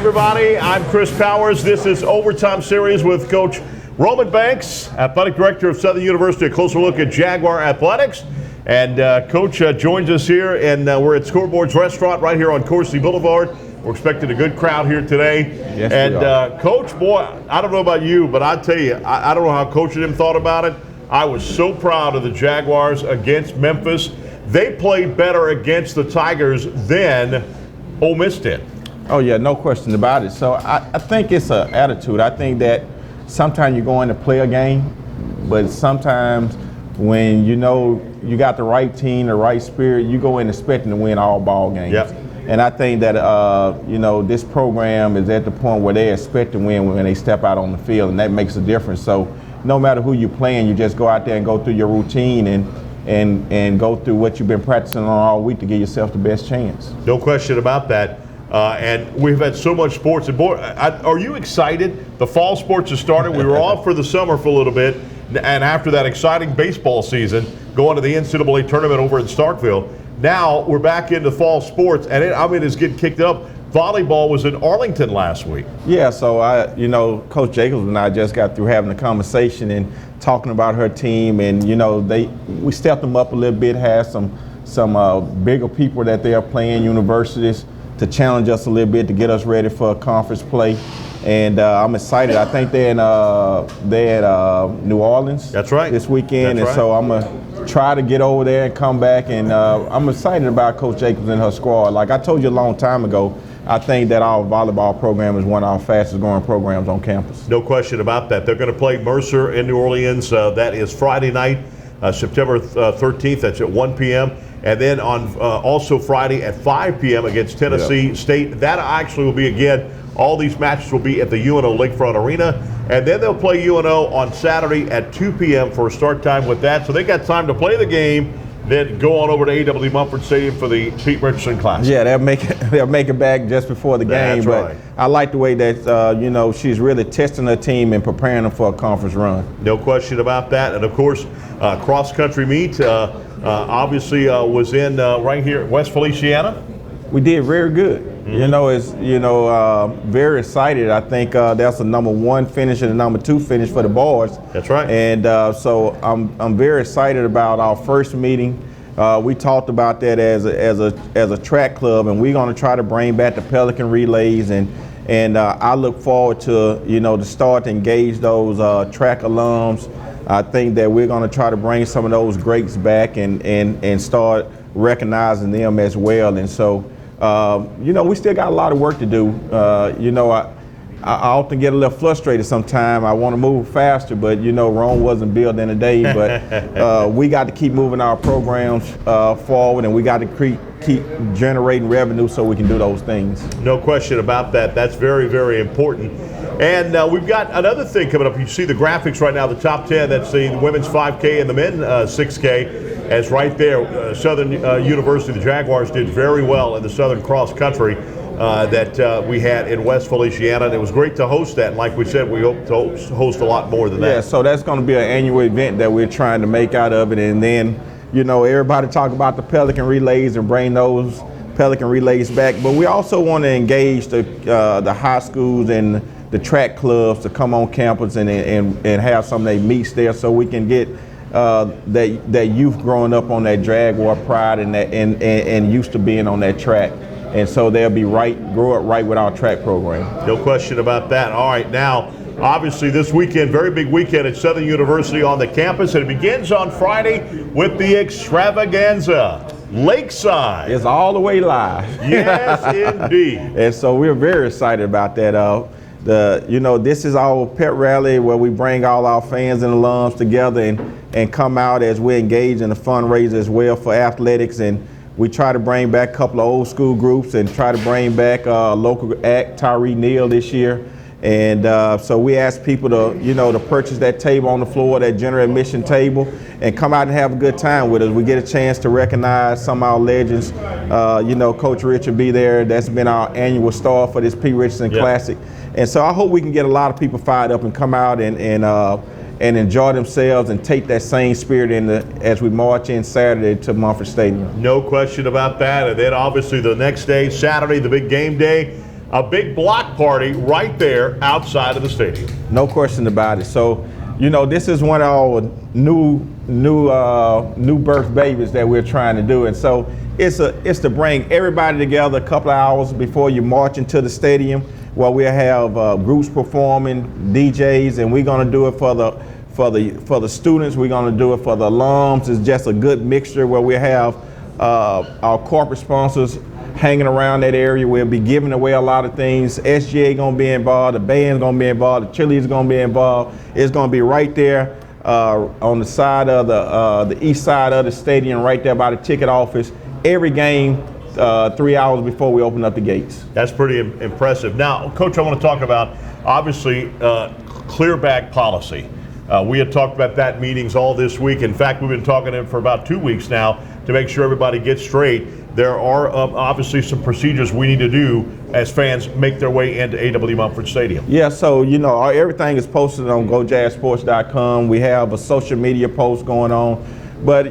everybody. I'm Chris Powers. This is Overtime Series with Coach Roman Banks, Athletic Director of Southern University. A closer look at Jaguar Athletics. And Coach joins us here, and we're at Scoreboards Restaurant right here on Coursey Boulevard. We're expecting a good crowd here today. Yes, and Coach, boy, I don't know about you, but I tell you, I don't know how Coach and him thought about it. I was so proud of the Jaguars against Memphis. They played better against the Tigers than Ole Miss did. Oh, yeah, no question about it. So I think it's an attitude. I think that sometimes you go in to play a game, but sometimes when you know you got the right team, the right spirit, you go in expecting to win all ball games. Yep. And I think that, this program is at the point where they expect to win when they step out on the field, and that makes a difference. So no matter who you're playing, you just go out there and go through your routine and go through what you've been practicing on all week to give yourself the best chance. No question about that. And we've had so much sports. And boy, are you excited? The fall sports have started. We were off for the summer for a little bit. And after that exciting baseball season, going to the NCAA tournament over in Starkville, now we're back into fall sports. And it's getting kicked up. Volleyball was in Arlington last week. Yeah, so Coach Jacobs and I just got through having a conversation and talking about her team, and we stepped them up a little bit, had some bigger people that they are playing, universities, to challenge us a little bit to get us ready for a conference play. And I'm excited. I think they're in New Orleans. That's right. This weekend. That's right. So I'm gonna try to get over there and come back. And I'm excited about Coach Jacobs and her squad. Like I told you a long time ago, I think that our volleyball program is one of our fastest growing programs on campus. No question about that. They're going to play Mercer in New Orleans. That is Friday night, September 13th. That's at 1 p.m. And then on also Friday at 5 p.m. against Tennessee State. That actually will be, again, all these matches will be at the UNO Lakefront Arena. And then they'll play UNO on Saturday at 2 p.m. for a start time with that. So they got time to play the game, then go on over to A.W. Mumford Stadium for the Pete Richardson Classic. Yeah, they'll make it back just before the game. That's right. But I like the way that she's really testing her team and preparing them for a conference run. No question about that. And of course, cross country meet obviously was in right here at West Feliciana. We did very good. Mm-hmm. Very excited. I think that's a number 1 finish and a number 2 finish for the boys. That's right. And so I'm very excited about our first meeting. We talked about that as a track club, and we're going to try to bring back the Pelican relays, and I look forward to to start to engage those track alums. I think that we're going to try to bring some of those greats back and start recognizing them as well. And so we still got a lot of work to do. I often get a little frustrated sometimes. I want to move faster, but Rome wasn't built in a day. But we got to keep moving our programs forward, and we got to keep generating revenue so we can do those things. No question about that. That's very, very important. And we've got another thing coming up. You see the graphics right now, the top 10. That's the women's 5K and the men's 6K. As right there, Southern University, the Jaguars did very well in the Southern Cross Country that we had in West Feliciana. And it was great to host that. And like we said, we hope to host a lot more than that. Yeah, so that's going to be an annual event that we're trying to make out of it. And then, everybody talk about the Pelican relays and bring those Pelican relays back. But we also want to engage the high schools and the track clubs to come on campus and have some of their meets there, so we can get that youth growing up on that Jaguar pride and used to being on that track. And so they'll grow up right with our track program. No question about that. All right, now, obviously this weekend, very big weekend at Southern University on the campus, and it begins on Friday with the extravaganza. Lakeside. It's all the way live. Yes, indeed. And so we're very excited about that. This is our pet rally where we bring all our fans and alums together and come out as we engage in a fundraiser as well for athletics. And we try to bring back a couple of old school groups and try to bring back a local act, Tyree Neal, this year. And so we ask people to purchase that table on the floor, that general admission table, and come out and have a good time with us. We get a chance to recognize some of our legends. Coach Richard be there. That's been our annual star for this Pete Richardson Classic. And so I hope we can get a lot of people fired up and come out and enjoy themselves and take that same spirit as we march in Saturday to Mumford Stadium. No question about that. And then obviously the next day, Saturday, the big game day. a big block party right there outside of the stadium. No question about it. So, this is one of our new birth babies that we're trying to do, and so it's to bring everybody together a couple of hours before you march into the stadium, where we'll have groups performing, DJs, and we're going to do it for the students. We're going to do it for the alums. It's just a good mixture where we have our corporate sponsors hanging around that area. We'll be giving away a lot of things. SGA going to be involved, the band's going to be involved, the cheerleaders going to be involved. It's going to be right there on the side of the east side of the stadium, right there by the ticket office. Every game 3 hours before we open up the gates. That's pretty impressive. Now, Coach, I want to talk about, obviously, clear bag policy. We had talked about that in meetings all this week. In fact, we've been talking to them for about 2 weeks now to make sure everybody gets straight. There are obviously some procedures we need to do as fans make their way into A.W. Mumford Stadium. Yeah, so everything is posted on GoJazzSports.com. We have a social media post going on, but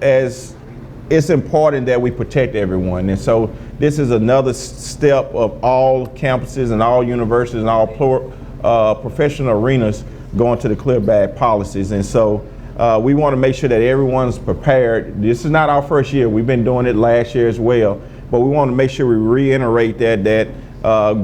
as it's important that we protect everyone, and so this is another step of all campuses and all universities and all professional arenas going to the clear bag policies, and so we want to make sure that everyone's prepared. This is not our first year. We've been doing it last year as well, but we want to make sure we reiterate that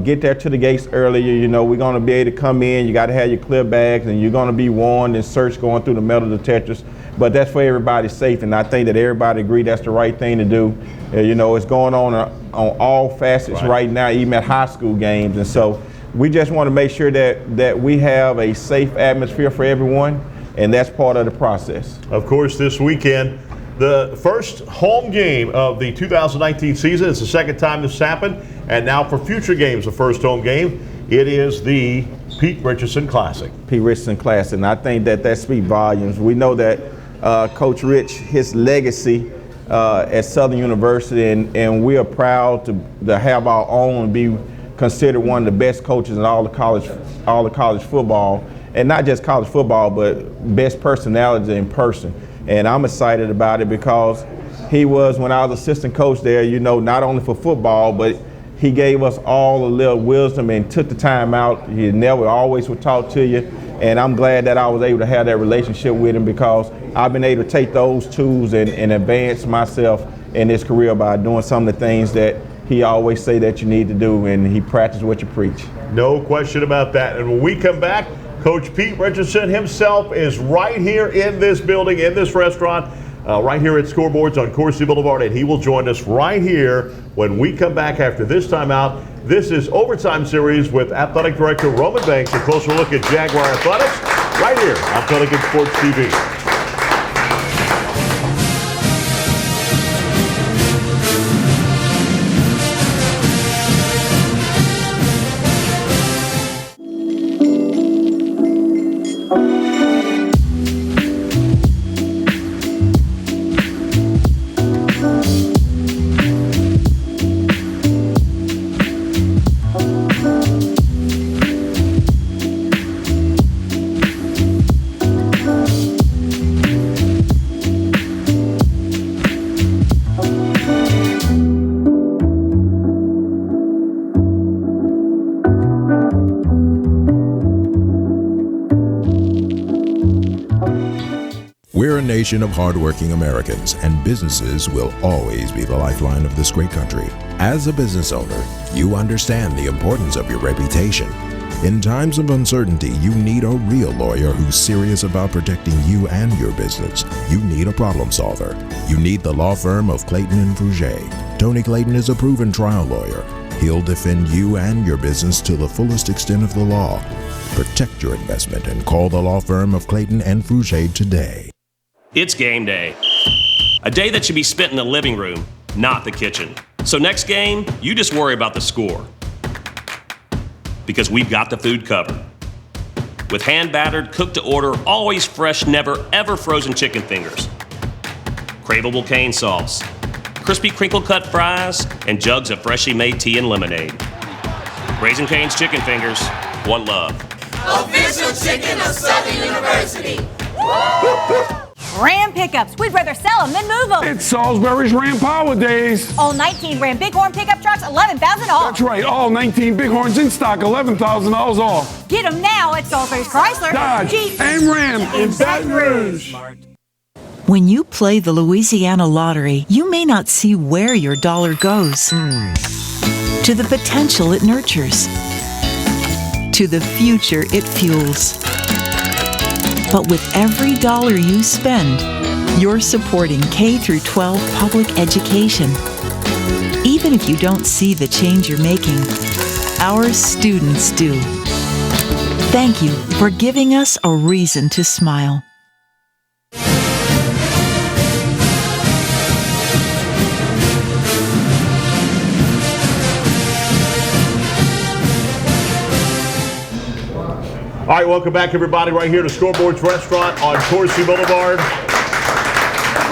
get there to the gates earlier. We're going to be able to come in. You got to have your clear bags, and you're going to be warned and searched going through the metal detectors. But that's for everybody's safe, and I think that everybody agree that's the right thing to do. It's going on all facets right now, even at high school games, and so we just want to make sure that we have a safe atmosphere for everyone, and that's part of the process. Of course, this weekend, the first home game of the 2019 season. It's the second time this happened, and now for future games, the first home game, it is the Pete Richardson Classic. Pete Richardson Classic, and I think that speaks volumes. We know that Coach Rich, his legacy at Southern University, and we are proud to have our own and be considered one of the best coaches in all the college football, and not just college football, but best personality in person. And I'm excited about it because he was, when I was assistant coach there, not only for football, but he gave us all a little wisdom and took the time out. He never always would talk to you. And I'm glad that I was able to have that relationship with him, because I've been able to take those tools and advance myself in this career by doing some of the things that he always say that you need to do, and he practices what you preach. No question about that. And when we come back, Coach Pete Richardson himself is right here in this building, in this restaurant, right here at Scoreboards on Coursey Boulevard, and he will join us right here when we come back after this timeout. This is Overtime Series with Athletic Director Roman Banks. A closer look at Jaguar Athletics right here on Pelican Sports TV. We're a nation of hardworking Americans, and businesses will always be the lifeline of this great country. As a business owner, you understand the importance of your reputation. In times of uncertainty, you need a real lawyer who's serious about protecting you and your business. You need a problem solver. You need the law firm of Clayton and Fouget. Tony Clayton is a proven trial lawyer. He'll defend you and your business to the fullest extent of the law. Protect your investment and call the law firm of Clayton and Fouget today. It's game day. A day that should be spent in the living room, not the kitchen. So next game, you just worry about the score. Because we've got the food covered. With hand-battered, cooked-to-order, always fresh, never ever frozen chicken fingers. Craveable cane sauce. Crispy crinkle-cut fries, and jugs of freshly made tea and lemonade. Raising Cane's Chicken Fingers, one love. Official chicken of Southern University. Ram pickups. We'd rather sell them than move them. It's Salisbury's Ram Power Days. All 19 Ram Bighorn pickup trucks, $11,000 off. That's right. All 19 Bighorns in stock, $11,000 off. Get them now at Salisbury's Chrysler, Dodge, Jeep, and Ram in Baton Rouge. When you play the Louisiana Lottery, you may not see where your dollar goes. To the potential it nurtures. To the future it fuels. But with every dollar you spend, you're supporting K through 12 public education. Even if you don't see the change you're making, our students do. Thank you for giving us a reason to smile. All right, welcome back, everybody, right here to Scoreboards Restaurant on Coursey Boulevard.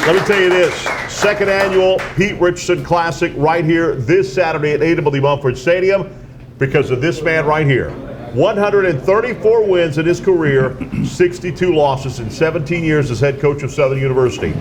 Let me tell you this, second annual Pete Richardson Classic right here this Saturday at A.W. Mumford Stadium because of this man right here. 134 wins in his career, 62 losses in 17 years as head coach of Southern University.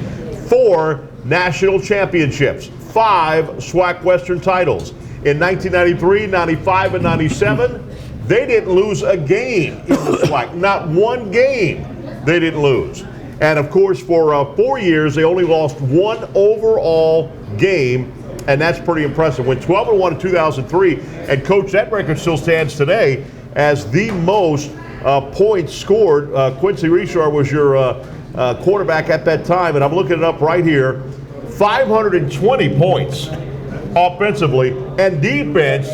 4 national championships, 5 SWAC Western titles. In 1993, 95, and 97, they didn't lose a game in the SWAC. Not one game they didn't lose. And of course, for 4 years, they only lost 1 overall game, and that's pretty impressive. Went 12-1 in 2003, and coach, that record still stands today as the most points scored. Quincy Richard was your quarterback at that time, and I'm looking it up right here. 520 points offensively, and defense,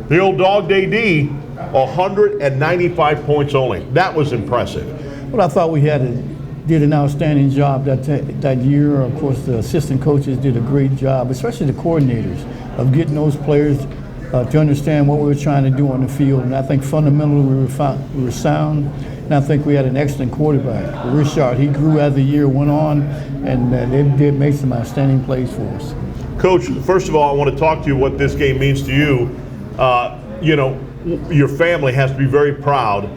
the old Dog Day D, 195 points only. That was impressive. Well, I thought we did an outstanding job that year. Of course, the assistant coaches did a great job, especially the coordinators, of getting those players to understand what we were trying to do on the field. And I think fundamentally we were sound, and I think we had an excellent quarterback. Richard, he grew as the year went on, and they did make some outstanding plays for us. Coach, first of all, I want to talk to you what this game means to you. You know, your family has to be very proud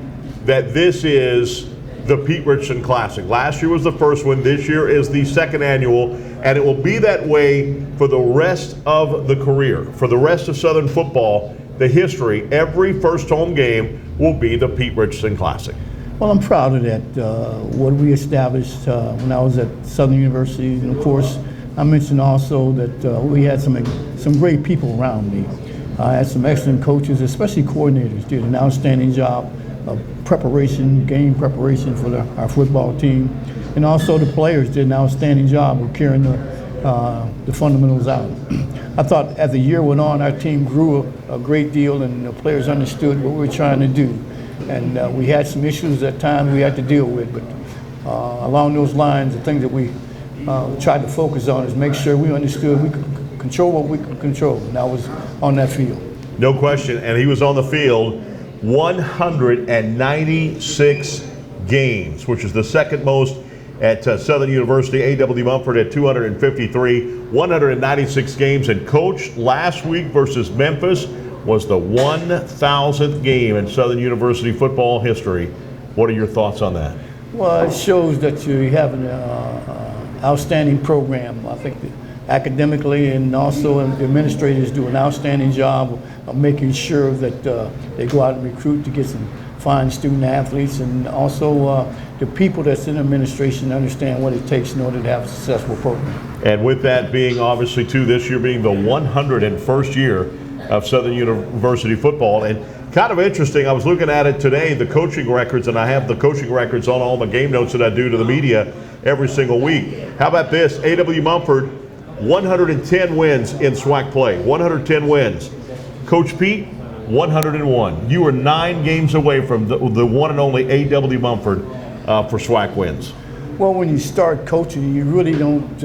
that this is the Pete Richardson Classic. Last year was the first one. This year is the second annual, and it will be that way for the rest of the career. For the rest of Southern football, the history, every first home game will be the Pete Richardson Classic. Well, I'm proud of that, what we established when I was at Southern University. And of course, I mentioned also that we had some great people around me. I had some excellent coaches, especially coordinators, did an outstanding job of preparation, game preparation for our football team. And also the players did an outstanding job of carrying the fundamentals out. I thought as the year went on, our team grew a great deal, and the players understood what we were trying to do. And we had some issues at times we had to deal with, but along those lines, the things that we tried to focus on is make sure we understood we could control what we could control, and that was on that field. No question, and he was on the field 196 games, which is the second most at Southern University. A.W. Mumford at 253, 196 games, and coached last week versus Memphis was the 1,000th game in Southern University football history. What are your thoughts on that? Well, it shows that you have an outstanding program. I think that academically, and also the administrators do an outstanding job of making sure that they go out and recruit to get some fine student athletes, and also the people that's in administration understand what it takes in order to have a successful program. And with that being obviously too, this year being the 101st year of Southern University football, and kind of interesting, I was looking at it today, the coaching records, and I have the coaching records on all the game notes that I do to the media every single week. How about this? A.W. Mumford, 110 wins in SWAC play, 110 wins. Coach Pete, 101. You were 9 games away from the one and only A.W. Mumford for SWAC wins. Well, when you start coaching, you really don't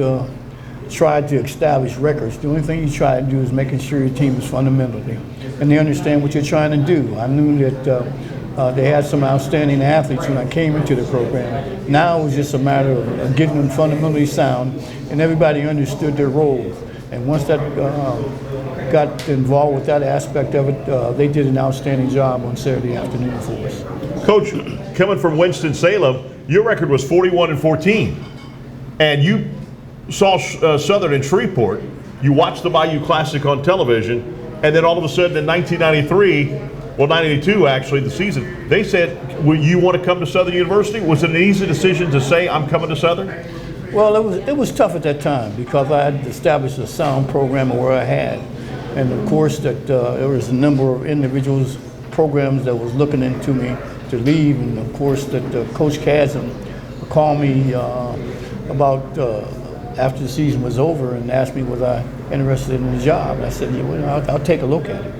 try to establish records. The only thing you try to do is making sure your team is fundamentally, and they understand what you're trying to do. I knew that they had some outstanding athletes when I came into the program. Now it was just a matter of getting them fundamentally sound, and everybody understood their roles. And once that got involved with that aspect of it, they did an outstanding job on Saturday afternoon for us. Coach, coming from Winston-Salem, your record was 41-14. and you saw Southern in Shreveport. You watched the Bayou Classic on television, and then all of a sudden in 1993, well, 1992 actually, the season, they said, "Will you want to come to Southern University?" Was it an easy decision to say, "I'm coming to Southern"? Well, it was tough at that time because I had established a sound program where I had, and of course that there was a number of individuals, programs that was looking into me to leave, and of course that Coach Chasm called me about after the season was over and asked me was I interested in the job. And I said, yeah, well, I'll take a look at it.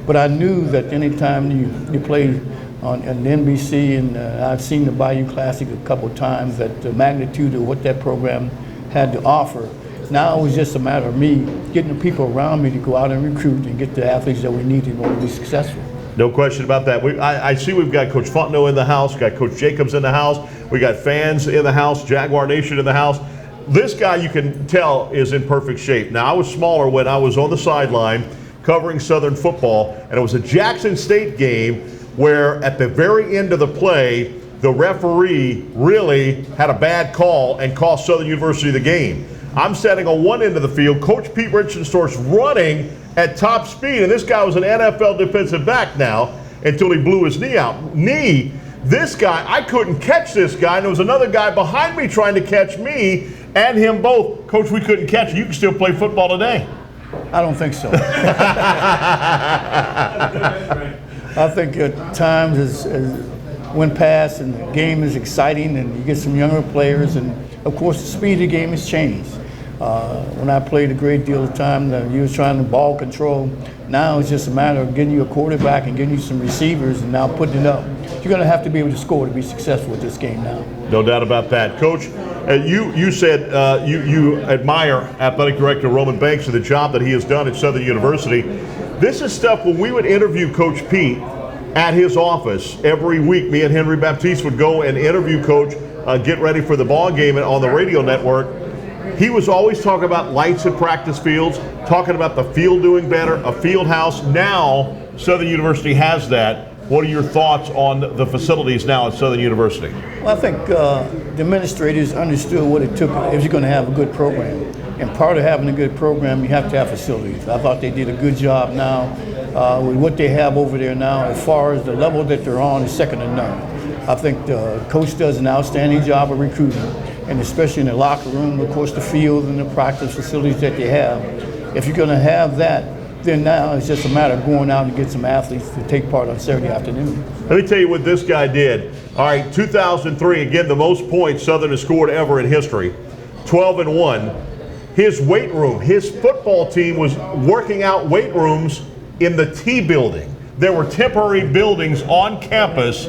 But I knew that anytime you play on NBC, and I've seen the Bayou Classic a couple of times, that the magnitude of what that program had to offer. Now it was just a matter of me getting the people around me to go out and recruit and get the athletes that we need in order to be successful. No question about that. I see we've got Coach Fontenot in the house, got Coach Jacobs in the house, we got fans in the house, Jaguar Nation in the house. This guy, you can tell, is in perfect shape. Now, I was smaller when I was on the sideline covering Southern football, and it was a Jackson State game where at the very end of the play, the referee really had a bad call and cost Southern University the game. I'm standing on one end of the field. Coach Pete Richardson starts running at top speed, and this guy was an NFL defensive back now until he blew his knee out. This guy, I couldn't catch this guy, and there was another guy behind me trying to catch me and him both. Coach, we couldn't catch you. You can still play football today. I don't think so. I think at times as went past and the game is exciting and you get some younger players, and of course the speed of the game has changed. When I played a great deal of time, you was trying to ball control. Now it's just a matter of getting you a quarterback and getting you some receivers and now putting it up. You're going to have to be able to score to be successful with this game now. No doubt about that. Coach, you said you admire Athletic Director Roman Banks and the job that he has done at Southern University. This is stuff when we would interview Coach Pete at his office every week. Me and Henry Baptiste would go and interview Coach, get ready for the ball game on the radio network. He was always talking about lights at practice fields, talking about the field doing better, a field house. Now Southern University has that. What are your thoughts on the facilities now at Southern University? Well, I think the administrators understood what it took if you're going to have a good program. And part of having a good program, you have to have facilities. I thought they did a good job now with what they have over there now. As far as the level that they're on is second to none. I think the coach does an outstanding job of recruiting, and especially in the locker room, of course, the field and the practice facilities that they have. If you're going to have that, then now it's just a matter of going out and get some athletes to take part on Saturday afternoon. Let me tell you what this guy did. All right, 2003, again, the most points Southern has scored ever in history, 12-1. His weight room, his football team was working out weight rooms in the T building. There were temporary buildings on campus,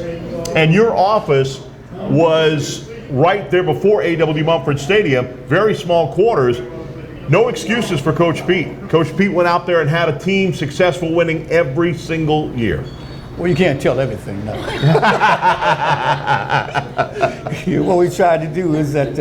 and your office was right there before A.W. Mumford Stadium, very small quarters. No excuses for Coach Pete. Coach Pete went out there and had a team successful, winning every single year. Well, you can't tell everything now. What we tried to do is that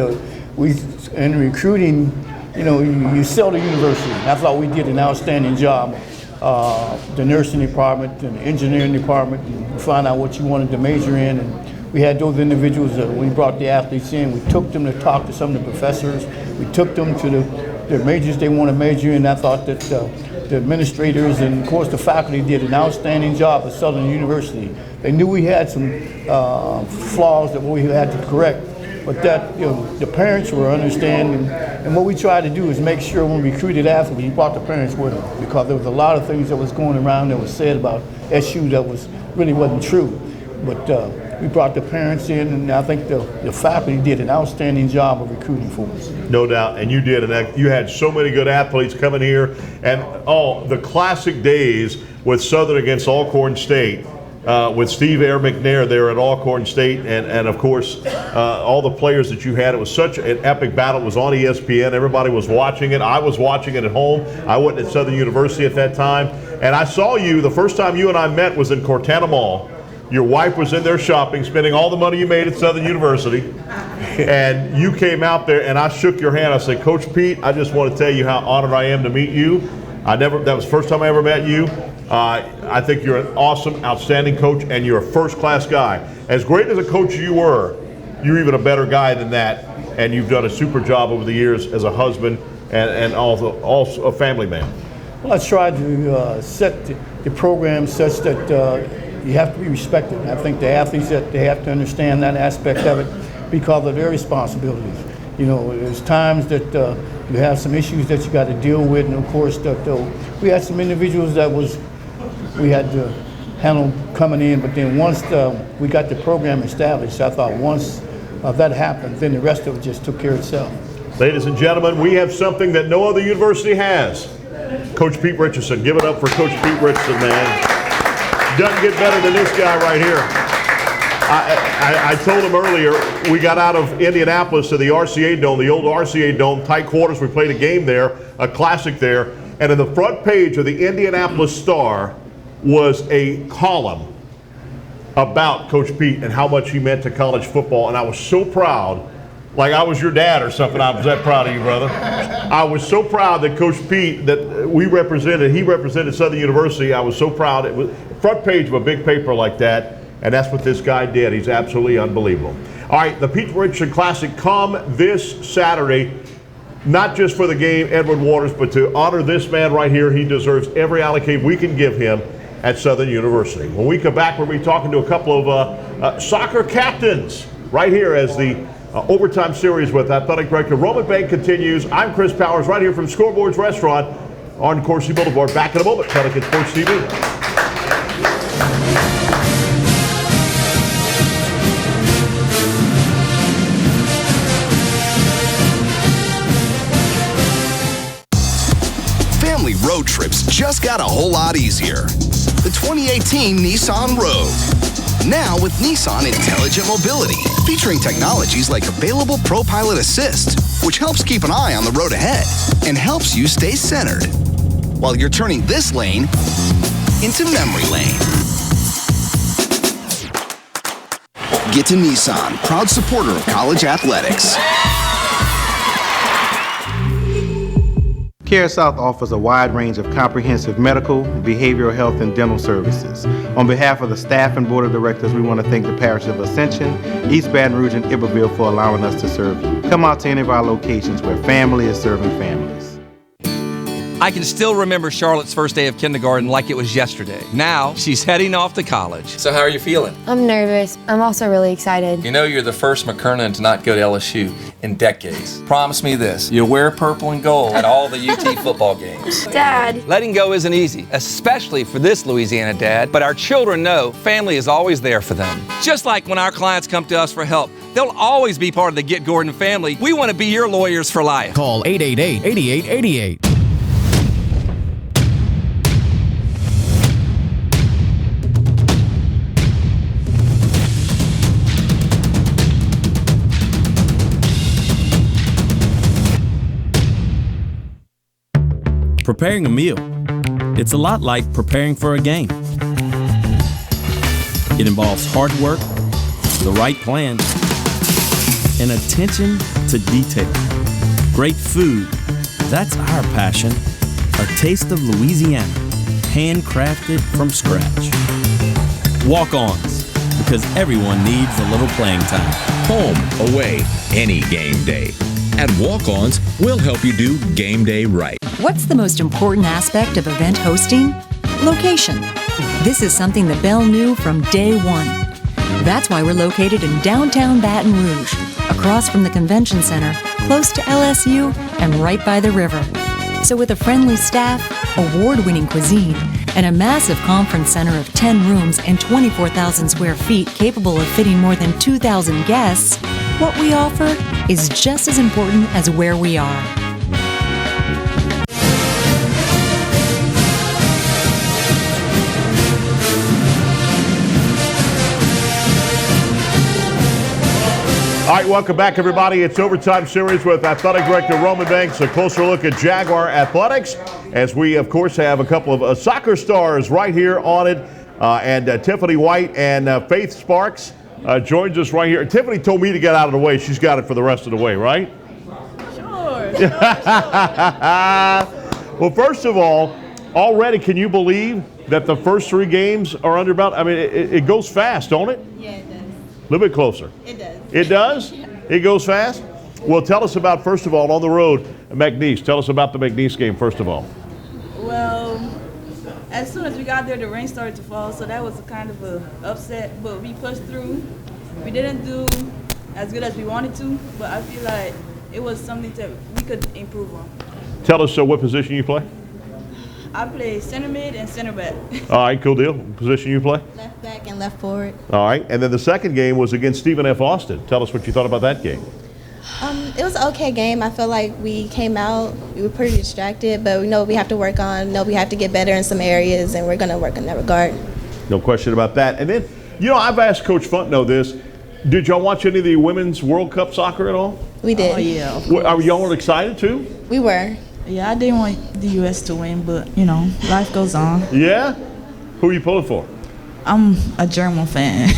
in recruiting, you sell the university. I thought we did an outstanding job. The nursing department and the engineering department, and find out what you wanted to major in. And we had those individuals that when we brought the athletes in, we took them to talk to some of the professors. We took them to the majors they want to major in. I thought that the administrators and, of course, the faculty did an outstanding job at Southern University. They knew we had some flaws that we had to correct, but that the parents were understanding. And what we tried to do is make sure when we recruited athletes, we brought the parents with them, because there was a lot of things that was going around that was said about SU that really wasn't true. But we brought the parents in, and I think the faculty did an outstanding job of recruiting for us. No doubt, and you did, and you had so many good athletes coming here, and the classic days with Southern against Alcorn State, with Steve Air McNair there at Alcorn State, and of course all the players that you had. It was such an epic battle. It was on ESPN. Everybody was watching it. I was watching it at home. I wasn't at Southern University at that time, and I saw you. The first time you and I met was in Cortana Mall. Your wife was in there shopping, spending all the money you made at Southern University, and you came out there, and I shook your hand. I said, Coach Pete, I just want to tell you how honored I am to meet you. That was the first time I ever met you. I think you're an awesome, outstanding coach, and you're a first-class guy. As great as a coach you were, you're even a better guy than that. and you've done a super job over the years as a husband and also a family man. Well, I tried to set the program such that you have to be respected. I think the athletes, that they have to understand that aspect of it because of their responsibilities. You know, there's times that you have some issues that you got to deal with, and of course that we had some individuals that we had to handle coming in, but then once we got the program established, I thought once that happened, then the rest of it just took care of itself. Ladies and gentlemen, we have something that no other university has. Coach Pete Richardson. Give it up for Coach Pete Richardson, man. Doesn't get better than this guy right here. I told him earlier, we got out of Indianapolis to the RCA Dome, the old RCA Dome, tight quarters. We played a game there, a classic there. And in the front page of the Indianapolis Star was a column about Coach Pete and how much he meant to college football. And I was so proud, like I was your dad or something. I was that proud of you, brother. I was so proud that Coach Pete, that he represented Southern University. I was so proud. It was front page of a big paper like that, and that's what this guy did. He's absolutely unbelievable. All right, the Pete Richardson Classic come this Saturday, not just for the game, Edward Waters, but to honor this man right here. He deserves every allocate we can give him at Southern University. When we come back, we'll be talking to a couple of soccer captains right here as the overtime series with athletic director Roman Bank continues. I'm Chris Powers right here from Scoreboards Restaurant on Coursey Boulevard. Back in a moment, Pelican Sports TV. Family road trips just got a whole lot easier. The 2018 Nissan Rogue. Now with Nissan Intelligent Mobility, featuring technologies like available ProPilot Assist, which helps keep an eye on the road ahead and helps you stay centered while you're turning this lane into memory lane. Get to Nissan, proud supporter of college athletics. CareSouth offers a wide range of comprehensive medical, behavioral health, and dental services. On behalf of the staff and board of directors, we want to thank the Parish of Ascension, East Baton Rouge, and Iberville for allowing us to serve you. Come out to any of our locations where family is serving families. I can still remember Charlotte's first day of kindergarten like it was yesterday. Now, she's heading off to college. So how are you feeling? I'm nervous. I'm also really excited. You know you're the first McKernan to not go to LSU in decades. Promise me this, you'll wear purple and gold at all the UT football games. Dad. Letting go isn't easy, especially for this Louisiana dad, but our children know family is always there for them. Just like when our clients come to us for help, they'll always be part of the Get Gordon family. We want to be your lawyers for life. Call 888-8888. Preparing a meal. It's a lot like preparing for a game. It involves hard work, the right plan, and attention to detail. Great food, that's our passion. A taste of Louisiana, handcrafted from scratch. Walk-ons, because everyone needs a little playing time. Home, away, any game day. At Walk-Ons, we'll help you do game day right. What's the most important aspect of event hosting? Location. This is something that Bell knew from day one. That's why we're located in downtown Baton Rouge, across from the convention center, close to LSU, and right by the river. So with a friendly staff, award-winning cuisine, and a massive conference center of 10 rooms and 24,000 square feet capable of fitting more than 2,000 guests, what we offer is just as important as where we are. All right, welcome back, everybody. It's Overtime Series with Athletic Director Roman Banks. A closer look at Jaguar Athletics, as we, of course, have a couple of soccer stars right here on it. And Tiffany White and Faith Sparks joins us right here. Tiffany told me to get out of the way. She's got it for the rest of the way, right? Sure. Well, first of all, already, can you believe that the first 3 games are under belt? I mean, it goes fast, don't it? Yeah, it does. A little bit closer. It does. It does? Yeah. It goes fast? Well, tell us about, first of all, on the road, McNeese. Tell us about the McNeese game, first of all. Well, as soon as we got there, the rain started to fall, so that was a kind of a upset. But we pushed through. We didn't do as good as we wanted to, but I feel like it was something that we could improve on. Tell us what position you play. I play center mid and center back. All right, cool deal. Position you play? Left back and left forward. All right, and then the second game was against Stephen F. Austin. Tell us what you thought about that game. It was an okay game. I feel like we came out, we were pretty distracted, but we know we have to work on, we have to get better in some areas, and we're going to work in that regard. No question about that. And then, I've asked Coach Fontenot this. Did y'all watch any of the Women's World Cup soccer at all? We did. Oh, yeah. Are y'all excited too? We were. Yeah, I didn't want the U.S. to win, but, life goes on. Yeah? Who are you pulling for? I'm a German fan.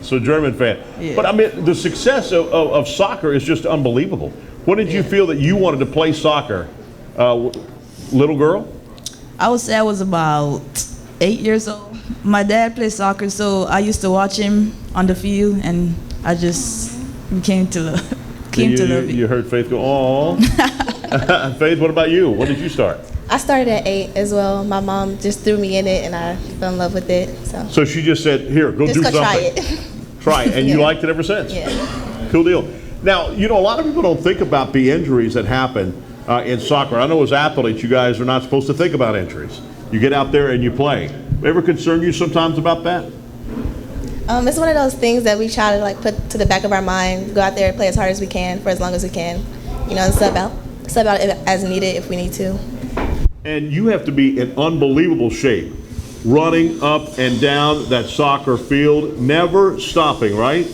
So German fan. Yeah. But, I mean, the success of soccer is just unbelievable. When did you feel that you wanted to play soccer? Little girl? I would say I was about 8 years old. My dad played soccer, so I used to watch him on the field, and I just came to love it. You heard Faith go, "Aw." Faith, what about you? When did you start? I started at 8 as well. My mom just threw me in it, and I fell in love with it. So she just said, "Here, go do something." Try it. Try it, and you liked it ever since. Yeah. Cool deal. Now, a lot of people don't think about the injuries that happen in soccer. I know as athletes, you guys are not supposed to think about injuries. You get out there and you play. Ever concern you sometimes about that? It's one of those things that we try to put to the back of our mind. Go out there and play as hard as we can for as long as we can. And sub out it as needed if we need to. And you have to be in unbelievable shape, running up and down that soccer field, never stopping, right?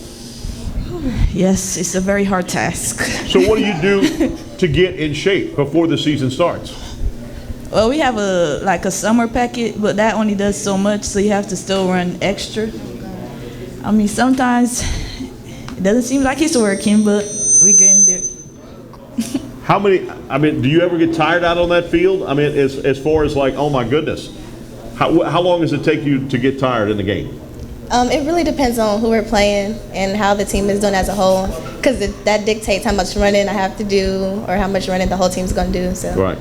Yes, it's a very hard task. So what do you do to get in shape before the season starts? Well, we have a summer packet, but that only does so much, so you have to still run extra. I mean, sometimes it doesn't seem like it's working, but we get in there. Do you ever get tired out on that field? I mean, as far as oh my goodness, how long does it take you to get tired in the game? It really depends on who we're playing and how the team is doing as a whole, because that dictates how much running I have to do or how much running the whole team's going to do. So. Right.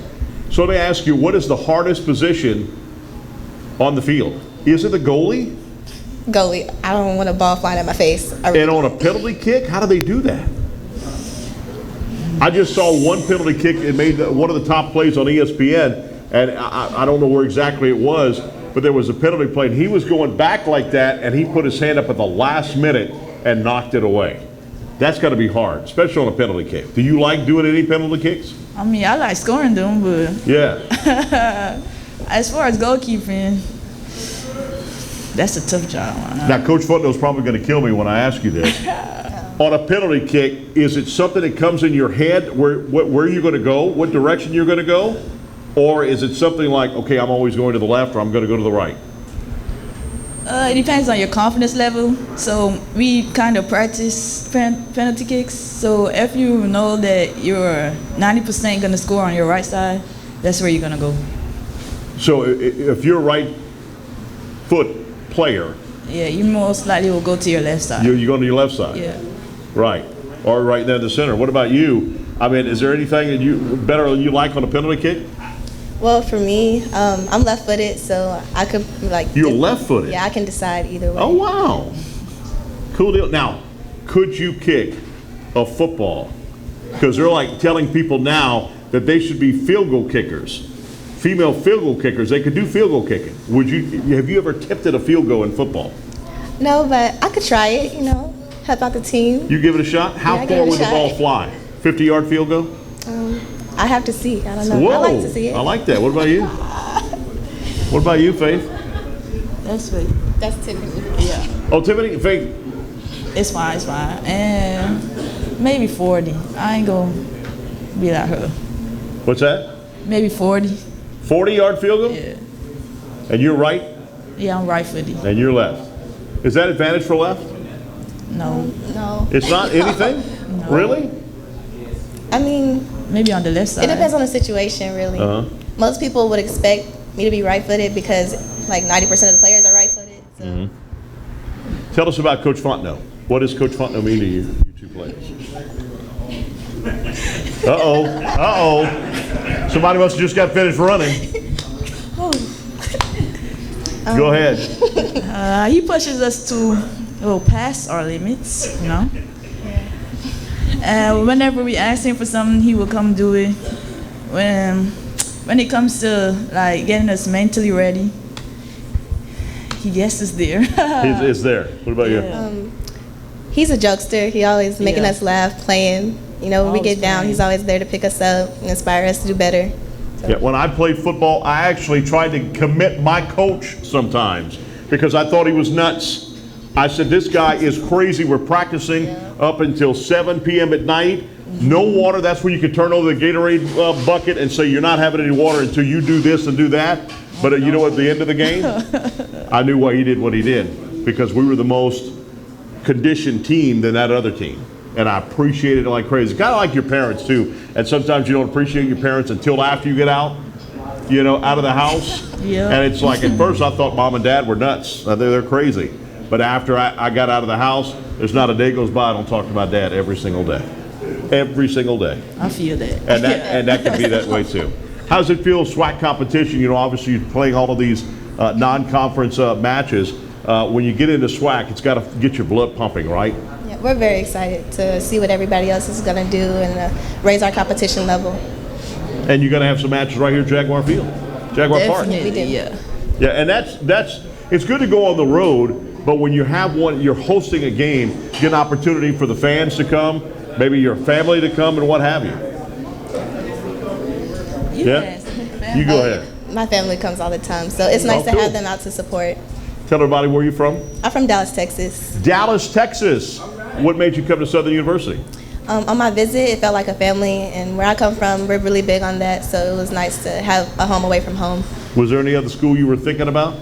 So let me ask you, what is the hardest position on the field? Is it the goalie? Goalie. I don't want a ball flying at my face. And on a penalty kick, how do they do that? I just saw one penalty kick. It made one of the top plays on ESPN, and I don't know where exactly it was, but there was a penalty play, and he was going back like that, and he put his hand up at the last minute and knocked it away. That's got to be hard, especially on a penalty kick. Do you like doing any penalty kicks? I mean, I like scoring them, but yeah. As far as goalkeeping, that's a tough job. Now, Coach Fontenot's probably going to kill me when I ask you this. On a penalty kick, is it something that comes in your head where you're going to go, what direction you're going to go? Or is it something like, okay, I'm always going to the left or I'm going to go to the right? It depends on your confidence level. So we kind of practice penalty kicks. So if you know that you're 90% going to score on your right side, that's where you're going to go. So if you're a right foot player, yeah, you most likely will go to your left side. You're going to your left side? Yeah. Right. Or right there in the center. What about you? I mean, is there anything that you like on a penalty kick? Well, for me, I'm left-footed, so I could You're left-footed? Yeah, I can decide either way. Oh, wow. Cool deal. Now, could you kick a football? Because they're telling people now that they should be field goal kickers. Female field goal kickers, they could do field goal kicking. Have you ever attempted a field goal in football? No, but I could try it, help out the team. You give it a shot? How far would the ball fly? 50-yard field goal? I have to see. I don't know. Whoa, I like to see it. I like that. What about you? What about you, Faith? That's Faith. That's Tiffany. Yeah. Oh, Tiffany? Faith? It's fine. And maybe 40. I ain't going to be like her. What's that? Maybe 40. 40-yard field goal? Yeah. And you're right? Yeah, I'm right-footed. And you're left. Is that advantage for left? No. No. It's not anything? No. Really? I mean, maybe on the left side. It depends on the situation, really. Most people would expect me to be right-footed because 90% of the players are right-footed. So. Mm-hmm. Tell us about Coach Fontenot. What does Coach Fontenot mean to you two players? Uh-oh. Uh-oh. Somebody must have just got finished running. Go ahead. He pushes us to past our limits, you know. And whenever we ask him for something, he will come do it. When it comes to like getting us mentally ready, he gets us there. He's there. What about you? He's a jokester. He always making us laugh, playing. You know, when we get down, he's always there to pick us up and inspire us to do better. Yeah, when I played football, I actually tried to commit my coach sometimes because I thought he was nuts. I said, this guy is crazy. We're practicing up until 7 p.m. at night. No water. That's when you can turn over the Gatorade bucket and say you're not having any water until you do this and do that. But you know, at the end of the game, I knew why he did what he did because we were the most conditioned team than that other team. And I appreciated it like crazy. Kind of like your parents, too. And sometimes you don't appreciate your parents until after you get out, you know, out of the house. Yeah. And it's like, at first I thought mom and dad were nuts. They're crazy. But after I got out of the house, there's not a day goes by I don't talk to my dad every single day. Every single day. I feel that. And that can be that way, too. How does it feel, SWAC competition? You know, obviously you're playing all of these non-conference matches. When you get into SWAC, it's got to get your blood pumping, right? Yeah, we're very excited to see what everybody else is going to do and raise our competition level. And you're going to have some matches right here at Jaguar Field, Jaguar Park. Definitely, yeah. Yeah, and that's it's good to go on the road, but when you have one, you're hosting a game, you get an opportunity for the fans to come, maybe your family to come, and what have you. Yes. Yeah, you go ahead. My family comes all the time, so it's nice to have them out to support. Tell everybody where you're from. I'm from Dallas, Texas. Dallas, Texas. What made you come to Southern University? On my visit, it felt like a family, and where I come from, we're really big on that, so it was nice to have a home away from home. Was there any other school you were thinking about?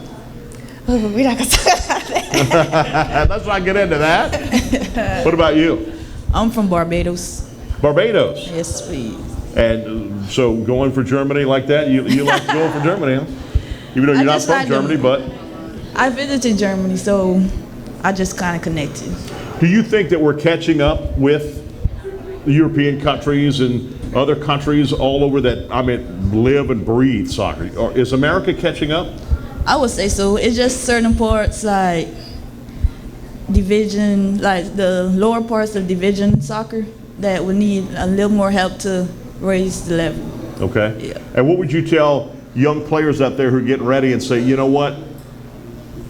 Ooh, we're not going to talk about that. Let's not get into that. What about you? I'm from Barbados. Barbados? Yes, please. And so going for Germany like that, you like going for Germany, huh? Even though you're not from Germany, but... I visited Germany, so I just kind of connected. Do you think that we're catching up with the European countries and other countries all over that, I mean, live and breathe soccer? Or is America catching up? I would say so. It's just certain parts like division, like the lower parts of division soccer that would need a little more help to raise the level. Okay. Yeah. And what would you tell young players out there who are getting ready and say, you know what,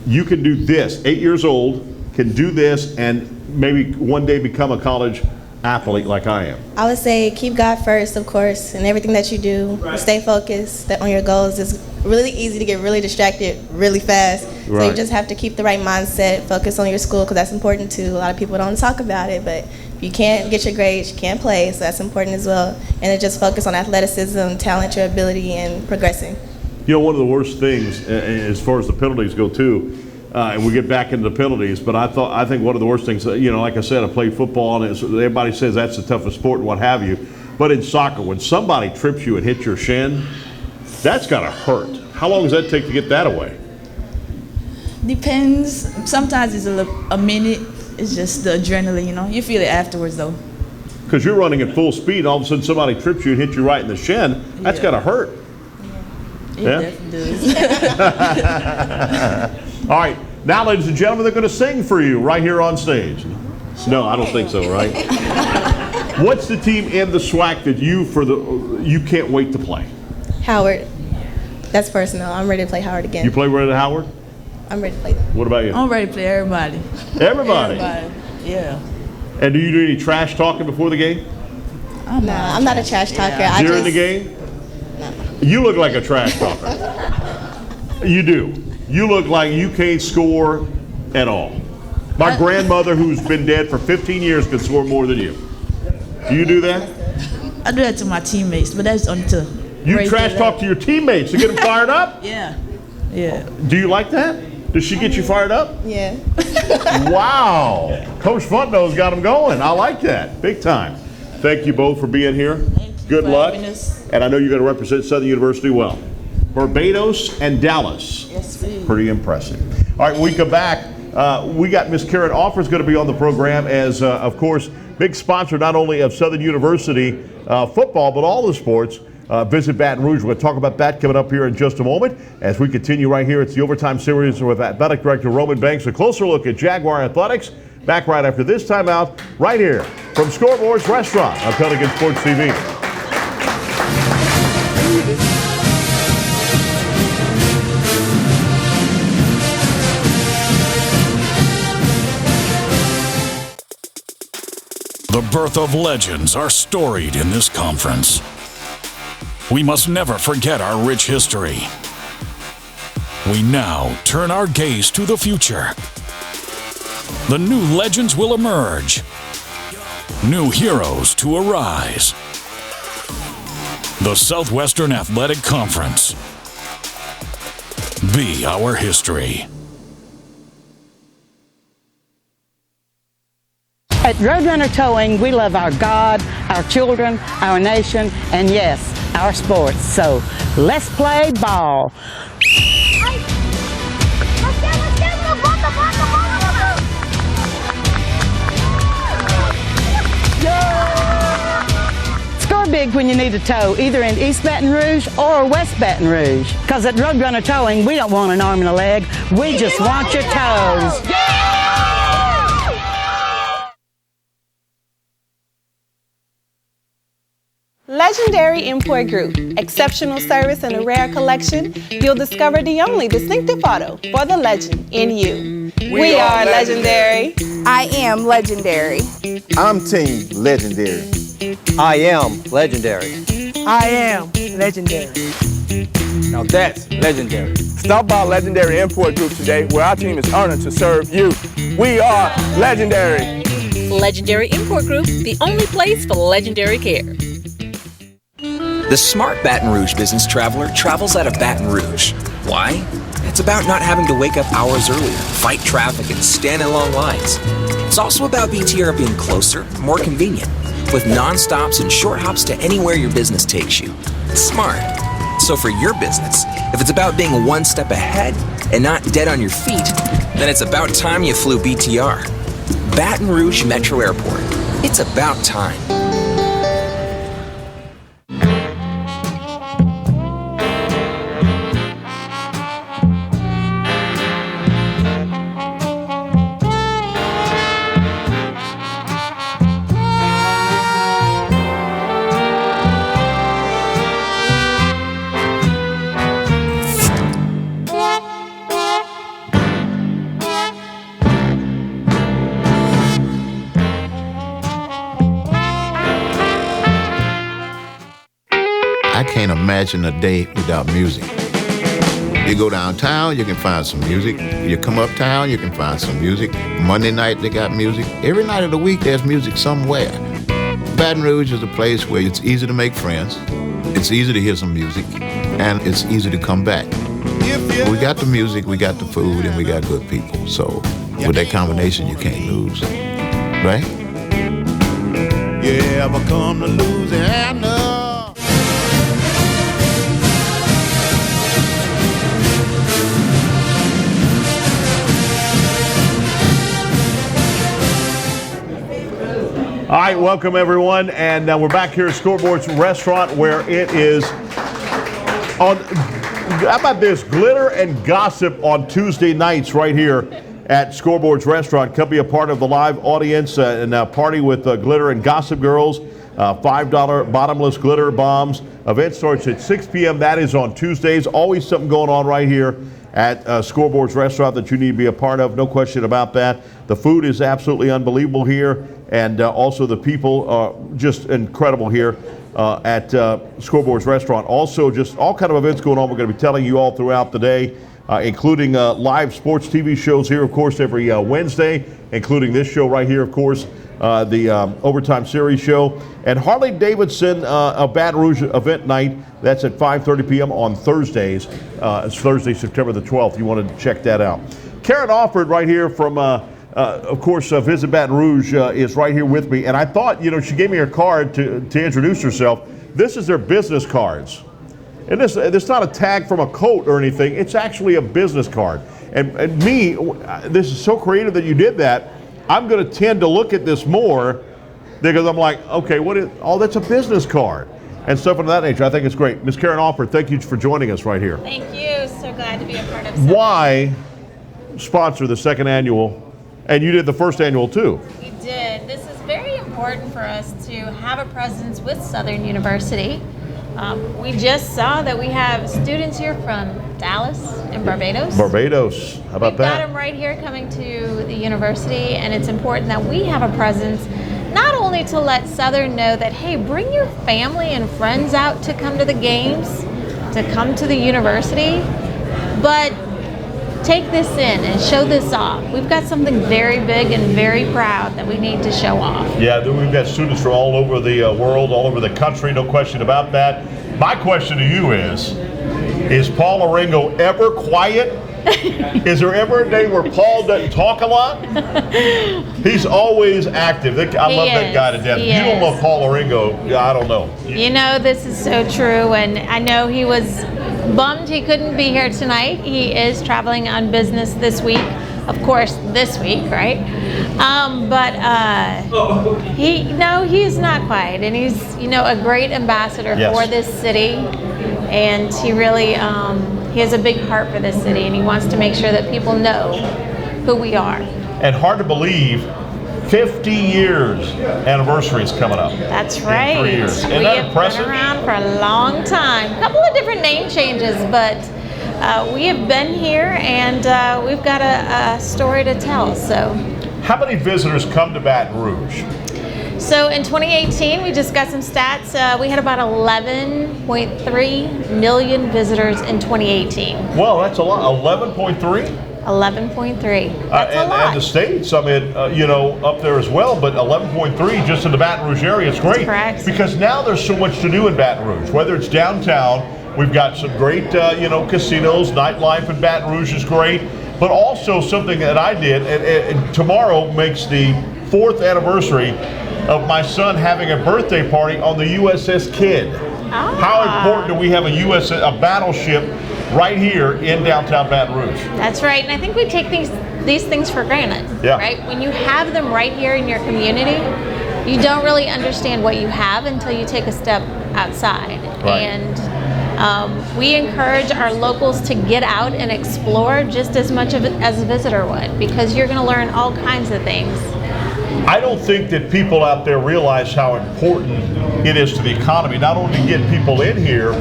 you can do this, 8 years old, can do this and maybe one day become a college athlete like I am? I would say keep God first, of course, and everything that you do. Stay focused on your goals. It's really easy to get really distracted really fast. So you just have to keep the right mindset, focus on your school, because that's important too. A lot of people don't talk about it, but if you can't get your grades, you can't play, so that's important as well. And then just focus on athleticism, talent, your ability, and progressing. You know, one of the worst things, as far as the penalties go too, and we get back into the penalties, but I think one of the worst things, you know, like I said, I played football, and everybody says that's the toughest sport and what have you. But in soccer, when somebody trips you and hits your shin, that's got to hurt. How long does that take to get that away? Depends. Sometimes it's a minute. It's just the adrenaline, you know. You feel it afterwards, though. Because you're running at full speed, and all of a sudden somebody trips you and hits you right in the shin. That's got to hurt. It definitely does. All right, now, ladies and gentlemen, they're going to sing for you right here on stage. No, I don't think so, right? What's the team in the SWAC that you can't wait to play? Howard. That's personal. I'm ready to play Howard again. You play ready to Howard? I'm ready to play them. What about you? I'm ready to play everybody. Everybody? Yeah. And do you do any trash talking before the game? I'm not a trash talker. Yeah. During the game? No. You look like a trash talker. You do. You look like you can't score at all. My grandmother, who's been dead for 15 years, could score more than you. Do you do that? I do that to my teammates, but that's only to You trash talk to your teammates to get them fired up? Yeah. Yeah. Do you like that? Does she get you fired up? Yeah. Wow. Coach Funtnose got them going. I like that. Big time. Thank you both for being here. Good luck. And I know you're going to represent Southern University well. Barbados and Dallas. Yes, please. Pretty impressive. All right, when we come back, we got Miss Karen Offer's going to be on the program as, of course, big sponsor not only of Southern University football, but all the sports. Visit Baton Rouge. We're going to talk about that coming up here in just a moment as we continue right here. It's the Overtime Series with Athletic Director Roman Banks. A closer look at Jaguar Athletics. Back right after this timeout, right here from Scoreboard's Restaurant on Pelican Sports TV. The birth of legends are storied in this conference. We must never forget our rich history. We now turn our gaze to the future. The new legends will emerge. New heroes to arise. The Southwestern Athletic Conference. Be our history. At Roadrunner Towing, we love our God, our children, our nation, and yes, our sports. So let's play ball. Score big when you need a tow, either in East Baton Rouge or West Baton Rouge. Because at Roadrunner Towing, we don't want an arm and a leg. We just want your toes. Legendary Import Group. Exceptional service and a rare collection. You'll discover the only distinctive auto for the legend in you. We are legendary. I am legendary. I'm Team Legendary. I am legendary. I am legendary. Now that's legendary. Stop by Legendary Import Group today, where our team is honored to serve you. We are legendary. Legendary Import Group, the only place for legendary care. The smart Baton Rouge business traveler travels out of Baton Rouge. Why? It's about not having to wake up hours earlier, fight traffic, and stand in long lines. It's also about BTR being closer, more convenient, with non-stops and short hops to anywhere your business takes you. It's smart. So for your business, if it's about being one step ahead and not dead on your feet, then it's about time you flew BTR. Baton Rouge Metro Airport. It's about time. I can't imagine a day without music. You go downtown, you can find some music. You come uptown, you can find some music. Monday night, they got music. Every night of the week, there's music somewhere. Baton Rouge is a place where it's easy to make friends, it's easy to hear some music, and it's easy to come back. We got the music, we got the food, and we got good people. So with that combination, you can't lose, right? You ever come to Louisiana? All right, welcome everyone, and we're back here at Scoreboard's Restaurant, where it is on. How about this? Glitter and gossip on Tuesday nights, right here at Scoreboard's Restaurant. Come be a part of the live audience and party with Glitter and Gossip Girls. $5 bottomless glitter bombs. Event starts at 6 p.m. That is on Tuesdays. Always something going on right here at Scoreboard's Restaurant that you need to be a part of. No question about that. The food is absolutely unbelievable here, and also the people are just incredible here at Scoreboard's Restaurant. Also, just all kind of events going on. We're going to be telling you all throughout the day, including live sports TV shows here, of course, every Wednesday, including this show right here, of course, the Overtime Series show. And Harley Davidson, a Baton Rouge event night. That's at 5:30 p.m. on Thursdays. It's Thursday, September the 12th. You want to check that out. Karen Alford right here from, of course, Visit Baton Rouge is right here with me. And I thought, you know, she gave me her card to introduce herself. This is their business cards. And this not a tag from a coat or anything. It's actually a business card. And this is so creative that you did that. I'm going to tend to look at this more because I'm like, okay, what is? Oh, that's a business card and stuff of that nature. I think it's great. Ms. Karen Alford, thank you for joining us right here. Thank you. So glad to be a part of Sept. Why sponsor the second annual? And you did the first annual too. We did. This is very important for us to have a presence with Southern University. We just saw that we have students here from Dallas and Barbados. Barbados, how about We've got that? them right here coming to the university, and it's important that we have a presence not only to let Southern know that, hey, bring your family and friends out to come to the games, to come to the university, but take this in and show this off. We've got something very big and very proud that we need to show off. Yeah, we've got students from all over the world, all over the country, no question about that. My question to you is Paul Aringo ever quiet? Is there ever a day where Paul doesn't talk a lot? He's always active. I love that guy to death. If you don't love Paul Aringo, I don't know. You know, this is so true, and I know he was bummed he couldn't be here tonight. He is traveling on business this week. Of course, this week, right? He's not quiet, and he's, a great ambassador for this city, and he really, he has a big heart for this city, and he wants to make sure that people know who we are. And hard to believe, 50 years anniversary is coming up. That's right. In 3 years. Isn't we that have impressive? been around for a long time. A couple of different name changes, but we have been here, and we've got a story to tell. So, how many visitors come to Baton Rouge? So in 2018, we just got some stats. We had about 11.3 million visitors in 2018. Well, that's a lot. 11.3? 11.3. That's a lot. And the states, I mean, up there as well, but 11.3 just in the Baton Rouge area, it's great. Correct. Because now there's so much to do in Baton Rouge, whether it's downtown, we've got some great, casinos, nightlife in Baton Rouge is great, but also something that I did, and tomorrow makes the 4th anniversary of my son having a birthday party on the USS Kidd. How important do we have a battleship right here in downtown Baton Rouge? That's right, and I think we take these things for granted, right? When you have them right here in your community, you don't really understand what you have until you take a step outside. Right. And we encourage our locals to get out and explore just as much as a visitor would, because you're going to learn all kinds of things. I don't think that people out there realize how important it is to the economy, not only to get people in here,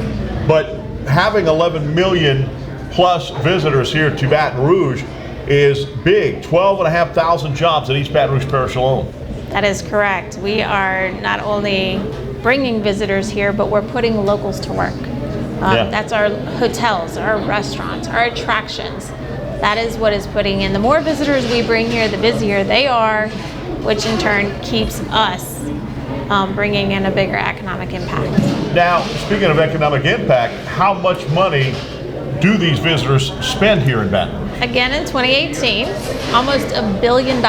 but having 11 million plus visitors here to Baton Rouge is big. 12,500 jobs in East Baton Rouge Parish alone. That is correct. We are not only bringing visitors here, but we're putting locals to work. That's our hotels, our restaurants, our attractions. That is what is putting in. The more visitors we bring here, the busier they are, which in turn keeps us bringing in a bigger economic impact. Now, speaking of economic impact, how much money do these visitors spend here in Baton Rouge? Again, in 2018, almost $1 billion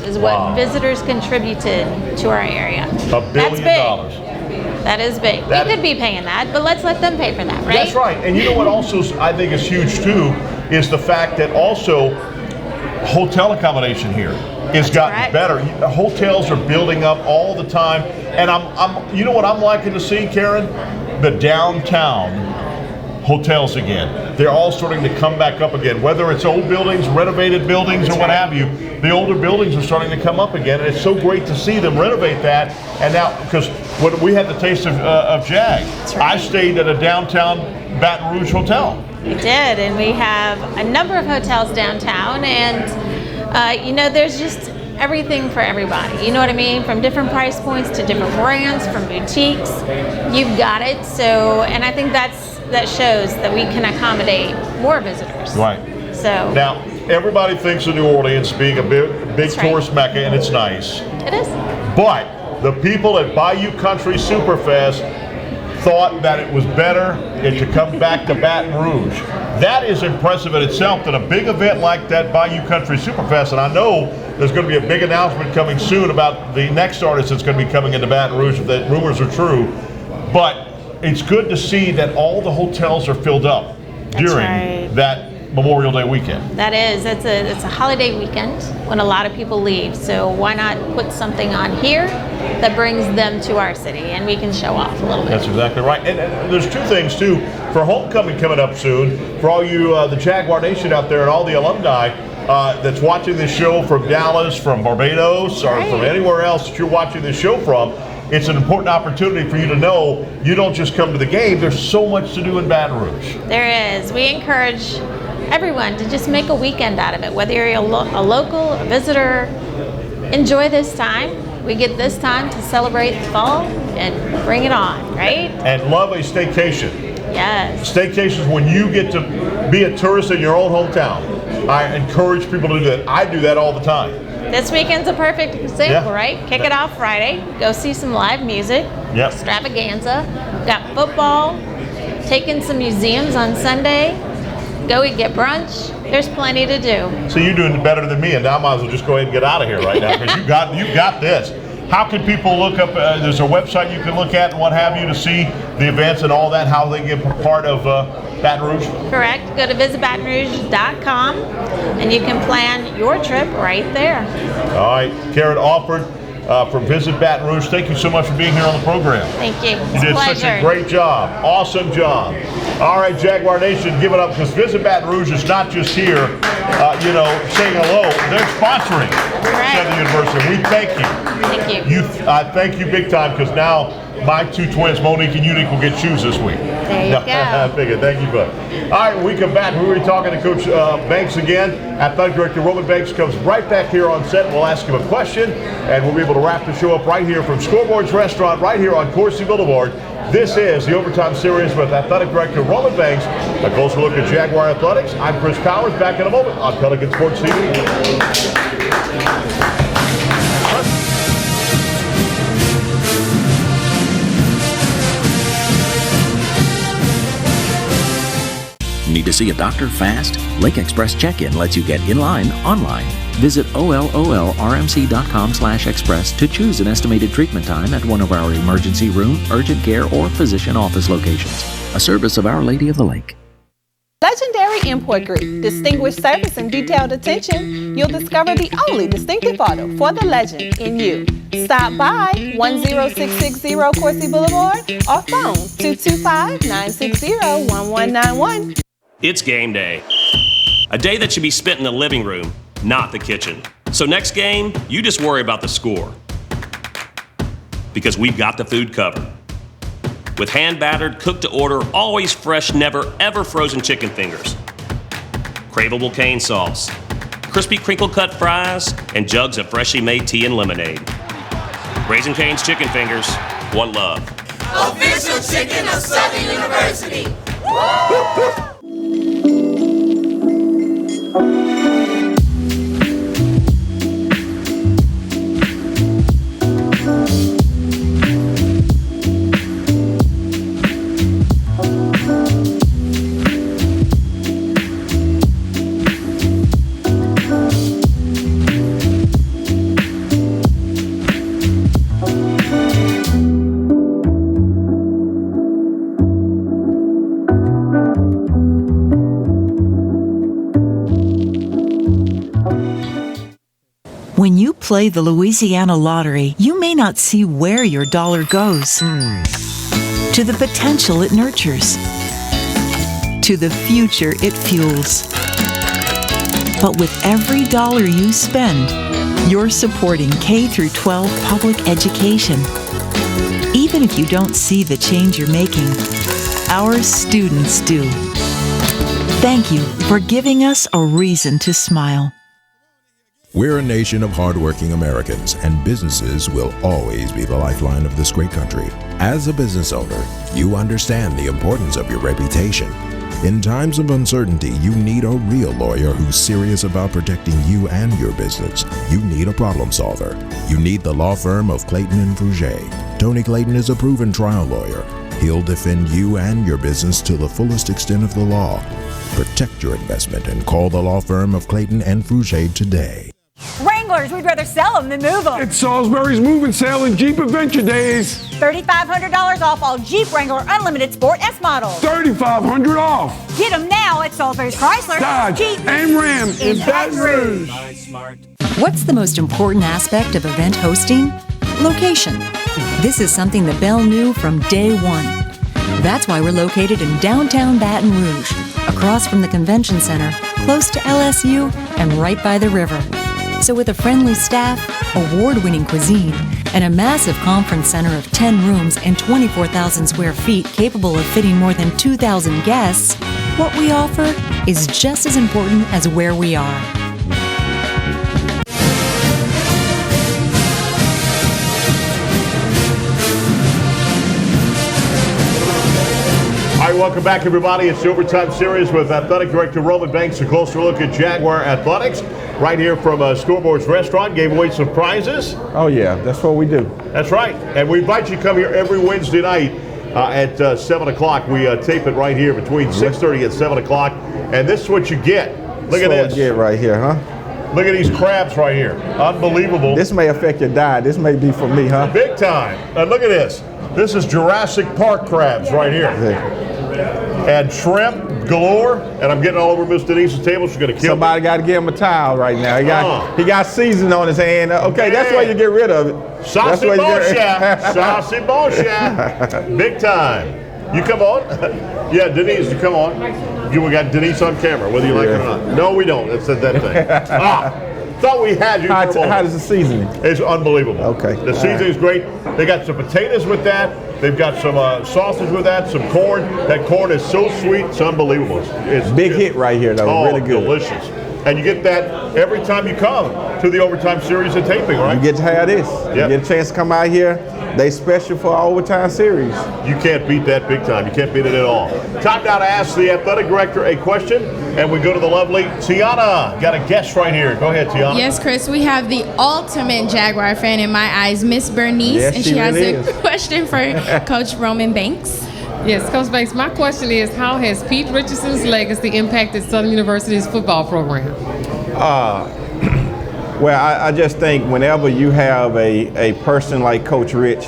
is what visitors contributed to our area. $1 billion. That's big. That is big. We could be paying that, but let's let them pay for that, right? That's right. And you know what also I think is huge too is the fact that also hotel accommodation here has gotten better. Hotels are building up all the time, and I'm you know what I'm liking to see, Karen? The downtown hotels again. They're all starting to come back up again, whether it's old buildings, renovated buildings, or what have you. The older buildings are starting to come up again, and it's so great to see them renovate that. And now, because when we had the taste of Jag, I stayed at a downtown Baton Rouge hotel. We did, and we have a number of hotels downtown, and there's just everything for everybody. You know what I mean? From different price points to different brands, from boutiques. You've got it. So, and I think that shows that we can accommodate more visitors. Right. So now, everybody thinks of New Orleans being a big tourist mecca, and it's nice. It is. But the people at Bayou Country Superfest thought that it was better to come back to Baton Rouge. That is impressive in itself, that a big event like that Bayou Country Superfest, and I know there's going to be a big announcement coming soon about the next artist that's going to be coming into Baton Rouge, if the rumors are true, but it's good to see that all the hotels are filled up during that Memorial Day weekend. That is. It's a holiday weekend when a lot of people leave. So why not put something on here that brings them to our city and we can show off a little bit. That's exactly right. And there's two things too. For homecoming coming up soon, for all you the Jaguar Nation out there and all the alumni that's watching this show from Dallas, from Barbados, or from anywhere else that you're watching this show from, it's an important opportunity for you to know you don't just come to the game. There's so much to do in Baton Rouge. There is. We encourage everyone to just make a weekend out of it, whether you're a local, a visitor. Enjoy this time. We get this time to celebrate the fall and bring it on, right? And love a staycation. Yes. Staycations when you get to be a tourist in your own hometown. I encourage people to do that. I do that all the time. This weekend's a perfect example, right? Kick it off Friday. Go see some live music. Yep. Extravaganza. Got football. Take in some museums on Sunday. Go eat, get brunch. There's plenty to do. So you're doing better than me, and now I might as well just go ahead and get out of here right now because you got this. How can people look up? There's a website you can look at and what have you to see the events and all that. How they get part of Baton Rouge. Correct. Go to visitbatonrouge.com and you can plan your trip right there. All right, Karen Alford from Visit Baton Rouge. Thank you so much for being here on the program. Thank you. You did such a great job. Awesome job. All right, Jaguar Nation, give it up because Visit Baton Rouge is not just here, saying hello. They're sponsoring Southern University. We thank you. Thank you. Thank you big time because now my two twins, Monique and Unique, will get shoes this week. There you go. I figured. Thank you, bud. All right, when we come back, we were talking to Coach Banks again. Athletic Director Roman Banks comes right back here on set. We'll ask him a question, and we'll be able to wrap the show up right here from Scoreboards Restaurant, right here on Coursey Boulevard. This is the Overtime Series with Athletic Director Roman Banks. A closer look at Jaguar Athletics. I'm Chris Powers. Back in a moment on Pelican Sports TV. Need to see a doctor fast? Lake Express Check-In lets you get in line online. Visit OLOLRMC.com/express to choose an estimated treatment time at one of our emergency room, urgent care, or physician office locations. A service of Our Lady of the Lake. Legendary Import Group. Distinguished service and detailed attention. You'll discover the only distinctive auto for the legend in you. Stop by 10660 Coursey Boulevard or phone 225-960-1191. It's game day. A day that should be spent in the living room, not the kitchen. So next game, you just worry about the score. Because we've got the food covered. With hand-battered, cooked-to-order, always fresh, never ever frozen chicken fingers. Craveable cane sauce. Crispy crinkle-cut fries, and jugs of freshly made tea and lemonade. Raising Cane's Chicken Fingers, one love. Official chicken of Southern University. When you play the Louisiana Lottery, you may not see where your dollar goes. To the potential it nurtures. To the future it fuels. But with every dollar you spend, you're supporting K-12 public education. Even if you don't see the change you're making, our students do. Thank you for giving us a reason to smile. We're a nation of hardworking Americans, and businesses will always be the lifeline of this great country. As a business owner, you understand the importance of your reputation. In times of uncertainty, you need a real lawyer who's serious about protecting you and your business. You need a problem solver. You need the law firm of Clayton and Fouget. Tony Clayton is a proven trial lawyer. He'll defend you and your business to the fullest extent of the law. Protect your investment and call the law firm of Clayton and Fouget today. Ring, Wranglers. We'd rather sell them than move them. It's Salisbury's Move and Sale and Jeep Adventure Days. $3,500 off all Jeep Wrangler Unlimited Sport S models. $3,500 off. Get them now at Salisbury's Chrysler, Dodge, Jeep, and Ram in Baton Rouge. What's the most important aspect of event hosting? Location. This is something that Bell knew from day one. That's why we're located in downtown Baton Rouge, across from the convention center, close to LSU, and right by the river. So with a friendly staff, award-winning cuisine, and a massive conference center of 10 rooms and 24,000 square feet capable of fitting more than 2,000 guests, what we offer is just as important as where we are. All right, welcome back, everybody. It's the Overtime Series with Athletic Director Roman Banks. A closer look at Jaguar Athletics right here from Scoreboard's Restaurant. Gave away some prizes. Oh, yeah, that's what we do. That's right. And we invite you to come here every Wednesday night at 7 o'clock. We tape it right here between 6:30 and 7 o'clock. And this is what you get. Look at this. What you get right here, huh? Look at these crabs right here. Unbelievable. This may affect your diet. This may be for me, huh? Big time. Look at this. This is Jurassic Park crabs right here. Yeah. And shrimp galore, and I'm getting all over Miss Denise's table. She's going to kill Somebody me. got to give him a towel right now. He got seasoning on his hand. Okay, that's why you get rid of it. Saucy bon chef. Saucy bon chef. Big time. You come on. Yeah, Denise, you come on. We got Denise on camera, whether you like it or not. No, we don't. That's that thing. Thought we had you. How does the seasoning? It's unbelievable. Okay. The seasoning's great. They got some potatoes with that. They've got some sausage with that, some corn. That corn is so sweet, it's unbelievable. It's big hit right here, though. Really good. Delicious. And you get that every time you come to the Overtime Series of taping, right? You get to have this. Yep. You get a chance to come out here. They special for our Overtime Series. You can't beat that big time. You can't beat it at all. Time now to ask the athletic director a question, and we go to the lovely Tiana. Got a guest right here. Go ahead, Tiana. Yes, Chris. We have the ultimate Jaguar fan in my eyes, Miss Bernice, Yes, and she she has really a is. question for Coach Roman Banks. Yes, Coach Banks, my question is, how has Pete Richardson's legacy impacted Southern University's football program? Well, I just think whenever you have a person like Coach Rich,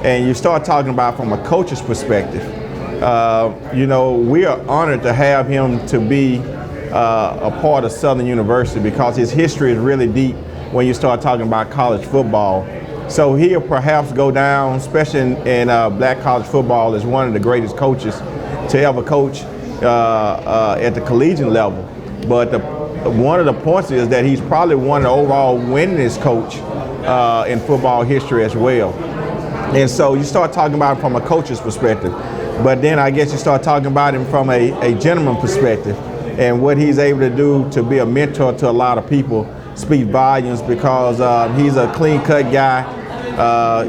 and you start talking about from a coach's perspective, we are honored to have him to be a part of Southern University because his history is really deep when you start talking about college football. So he'll perhaps go down, especially in black college football, as one of the greatest coaches to ever coach at the collegiate level. But one of the points is that he's probably one of the overall winningest coach in football history as well. And so you start talking about it from a coach's perspective. But then I guess you start talking about him from a gentleman perspective and what he's able to do to be a mentor to a lot of people speak volumes because he's a clean-cut guy.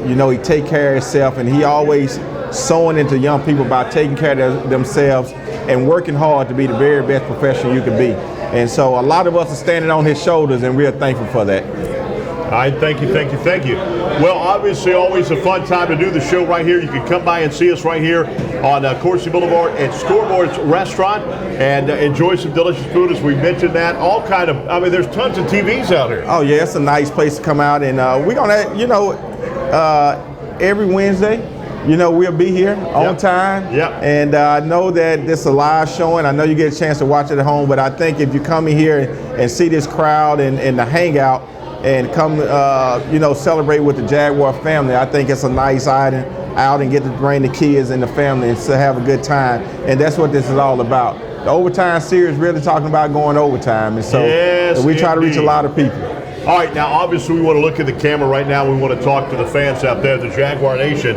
He take care of himself, and he always sowing into young people about taking care of themselves and working hard to be the very best professional you can be. And so a lot of us are standing on his shoulders, and we're thankful for that. All right, thank you. Well, obviously, always a fun time to do the show right here. You can come by and see us right here on Coursey Boulevard at Scoreboard's Restaurant and enjoy some delicious food, as we mentioned that. There's tons of TVs out here. Oh, yeah, it's a nice place to come out. And we're going to, every Wednesday, we'll be here on time. Yep. And I know that this is a live showing. I know you get a chance to watch it at home, but I think if you come in here and see this crowd and the hangout, and come, celebrate with the Jaguar family. I think it's a nice item out and get to bring the kids and the family and to have a good time. And that's what this is all about. The Overtime Series really talking about going overtime. And so we try to reach a lot of people. All right, now obviously we want to look at the camera right now. We want to talk to the fans out there, the Jaguar Nation.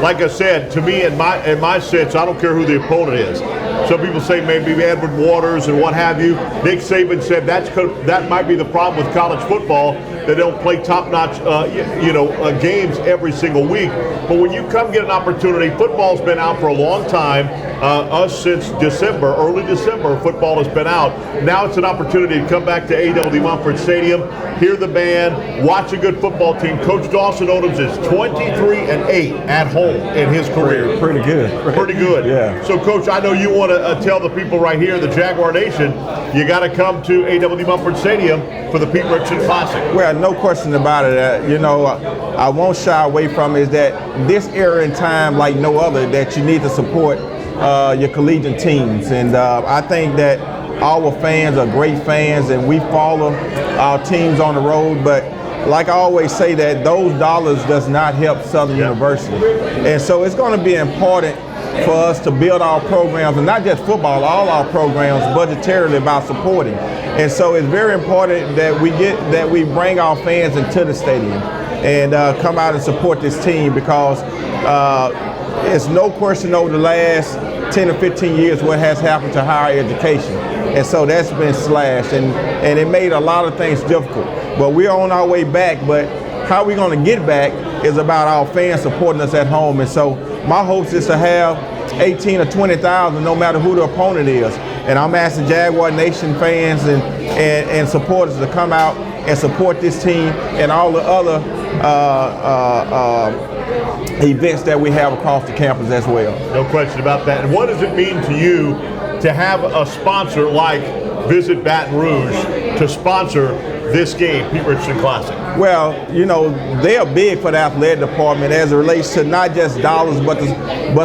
Like I said, to me, in my sense, I don't care who the opponent is. Some people say maybe Edward Waters and what have you. Nick Saban said that might be the problem with college football. They don't play top-notch, games every single week. But when you come get an opportunity, football's been out for a long time. us since December, early December. Football has been out. Now it's an opportunity to come back to A.W. Mumford Stadium, hear the band, watch a good football team. Coach Dawson Odums is 23-8 at home in his career. Pretty good. Pretty good. Yeah. So, Coach, I know you want to tell the people right here in the Jaguar Nation, you got to come to A.W. Mumford Stadium for the Pete Richardson Classic. Well, no question about it. I won't shy away from is that this era in time, like no other, that you need to support your collegiate teams. And I think that our fans are great fans, and we follow our teams on the road. But like I always say, that those dollars does not help Southern University. And so it's going to be important for us to build our programs, and not just football, all our programs budgetarily about supporting. And so it's very important that we bring our fans into the stadium and come out and support this team, because it's no question over the last 10 or 15 years what has happened to higher education. And so that's been slashed, and it made a lot of things difficult. But we're on our way back, but how we're going to get back is about our fans supporting us at home. And so my hopes is to have 18 or 20,000 no matter who the opponent is. And I'm asking Jaguar Nation fans and supporters to come out and support this team and all the other events that we have across the campus as well. No question about that. And what does it mean to you to have a sponsor like Visit Baton Rouge to sponsor this game, Pete Richardson Classic? Well, they are big for the athletic department as it relates to not just dollars, but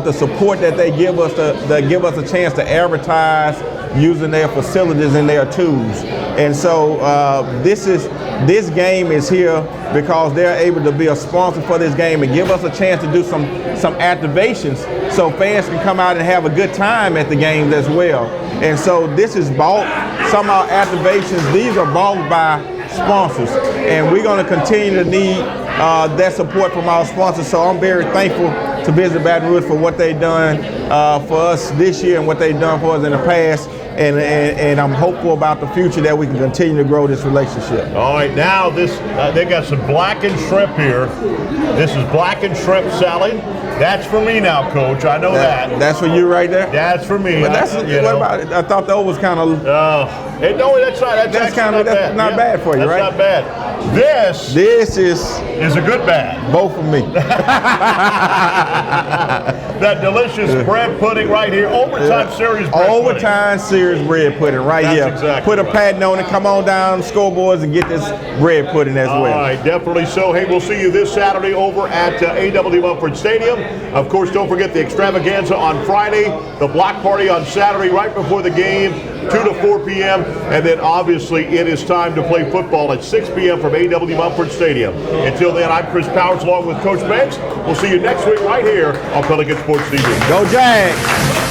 the support that they give us to give us a chance to advertise using their facilities and their tools. And so this game is here because they're able to be a sponsor for this game and give us a chance to do some activations so fans can come out and have a good time at the games as well. And so this is bought, some of our activations, these are bought by sponsors, and we're going to continue to need that support from our sponsors. So I'm very thankful to Visit Baton Rouge for what they've done for us this year and what they've done for us in the past. And I'm hopeful about the future that we can continue to grow this relationship. All right, now they got some blackened shrimp here. This is blackened shrimp salad. That's for me now, Coach. I know that. That's for you right there? That's for me. But what about it? I thought that was kind of... no, that's not. That's kind of that's not bad for you, right? That's not bad. This is a good bad. Both of me. That delicious bread pudding right here. Overtime series bread Overtime series bread pudding right here. Exactly Put a patent on it. Come on down the scoreboards and get this bread pudding as well. All right, definitely so. Hey, we'll see you this Saturday over at A.W. Mumford Stadium. Of course, don't forget the extravaganza on Friday, the block party on Saturday right before the game, 2 to 4 p.m. And then obviously it is time to play football at 6 p.m. from A.W. Mumford Stadium. Until then, I'm Chris Powers along with Coach Banks. We'll see you next week right here on Pelican Sports TV. Go Jags!